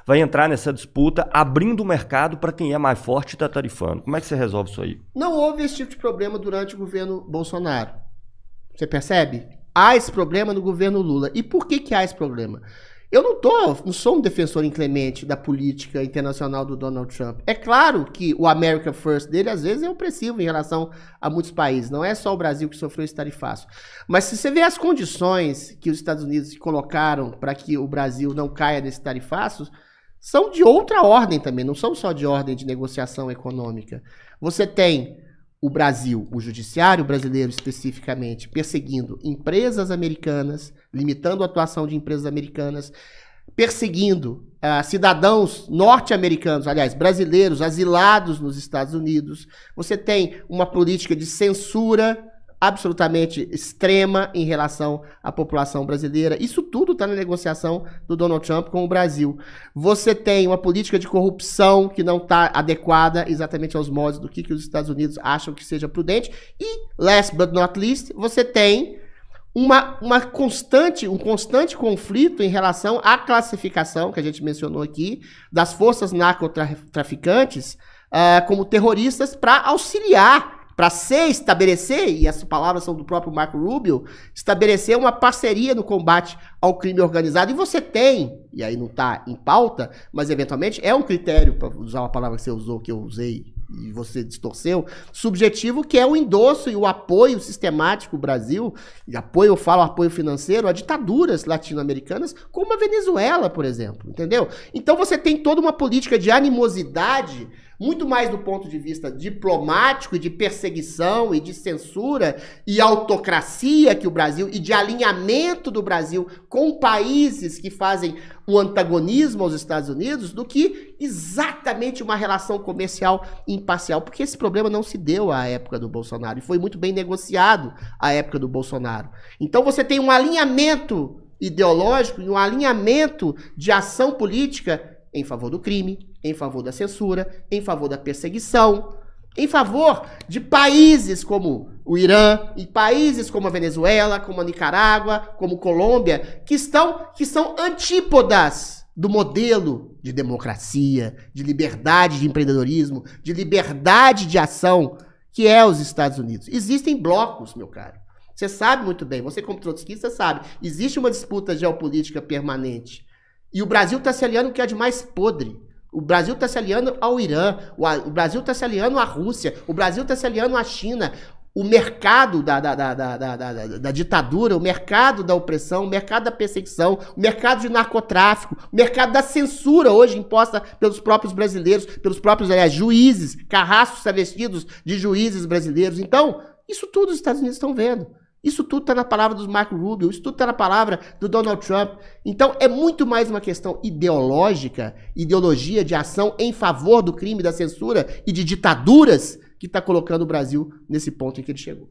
vai entrar nessa disputa abrindo o mercado para quem é mais forte e está tarifando. Como é que você resolve isso aí? Não houve esse tipo de problema durante o governo Bolsonaro. Você percebe? Há esse problema no governo Lula. E por que há esse problema? Eu não sou um defensor inclemente da política internacional do Donald Trump. É claro que o America First dele, às vezes, é opressivo em relação a muitos países. Não é só o Brasil que sofreu esse tarifaço. Mas se você vê as condições que os Estados Unidos colocaram para que o Brasil não caia nesse tarifaço, são de outra ordem também, não são só de ordem de negociação econômica. Você tem o Brasil, o judiciário brasileiro especificamente, perseguindo empresas americanas, limitando a atuação de empresas americanas, perseguindo cidadãos norte-americanos, aliás, brasileiros, asilados nos Estados Unidos. Você tem uma política de censura absolutamente extrema em relação à população brasileira. Isso tudo está na negociação do Donald Trump com o Brasil. Você tem uma política de corrupção que não está adequada exatamente aos modos do que os Estados Unidos acham que seja prudente. E, last but not least, você tem um constante conflito em relação à classificação, que a gente mencionou aqui, das forças narcotraficantes como terroristas para auxiliar, para estabelecer, e essas palavras são do próprio Marco Rubio, estabelecer uma parceria no combate ao crime organizado. E você tem, e aí não está em pauta, mas eventualmente é um critério, para usar uma palavra que você usou, que eu usei e você distorceu, subjetivo, que é o endosso e o apoio sistemático do Brasil, e apoio, eu falo apoio financeiro, a ditaduras latino-americanas, como a Venezuela, por exemplo, entendeu? Então você tem toda uma política de animosidade, muito mais do ponto de vista diplomático e de perseguição e de censura e autocracia que o Brasil, e de alinhamento do Brasil com países que fazem o antagonismo aos Estados Unidos, do que exatamente uma relação comercial imparcial, porque esse problema não se deu à época do Bolsonaro e foi muito bem negociado à época do Bolsonaro. Então você tem um alinhamento ideológico e um alinhamento de ação política em favor do crime, em favor da censura, em favor da perseguição, em favor de países como o Irã, e países como a Venezuela, como a Nicarágua, como Colômbia, que são antípodas do modelo de democracia, de liberdade de empreendedorismo, de liberdade de ação, que é os Estados Unidos. Existem blocos, meu caro. Você sabe muito bem, você como trotskista sabe, existe uma disputa geopolítica permanente. E o Brasil está se aliando o que é de mais podre. O Brasil está se aliando ao Irã, o Brasil está se aliando à Rússia, o Brasil está se aliando à China. O mercado da ditadura, o mercado da opressão, o mercado da perseguição, o mercado de narcotráfico, o mercado da censura hoje imposta pelos próprios brasileiros, pelos próprios, aliás, juízes, carrascos travestidos de juízes brasileiros. Então, isso tudo os Estados Unidos estão vendo. Isso tudo está na palavra dos Marco Rubio, isso tudo está na palavra do Donald Trump. Então, é muito mais uma questão ideológica, ideologia de ação em favor do crime, da censura e de ditaduras que está colocando o Brasil nesse ponto em que ele chegou.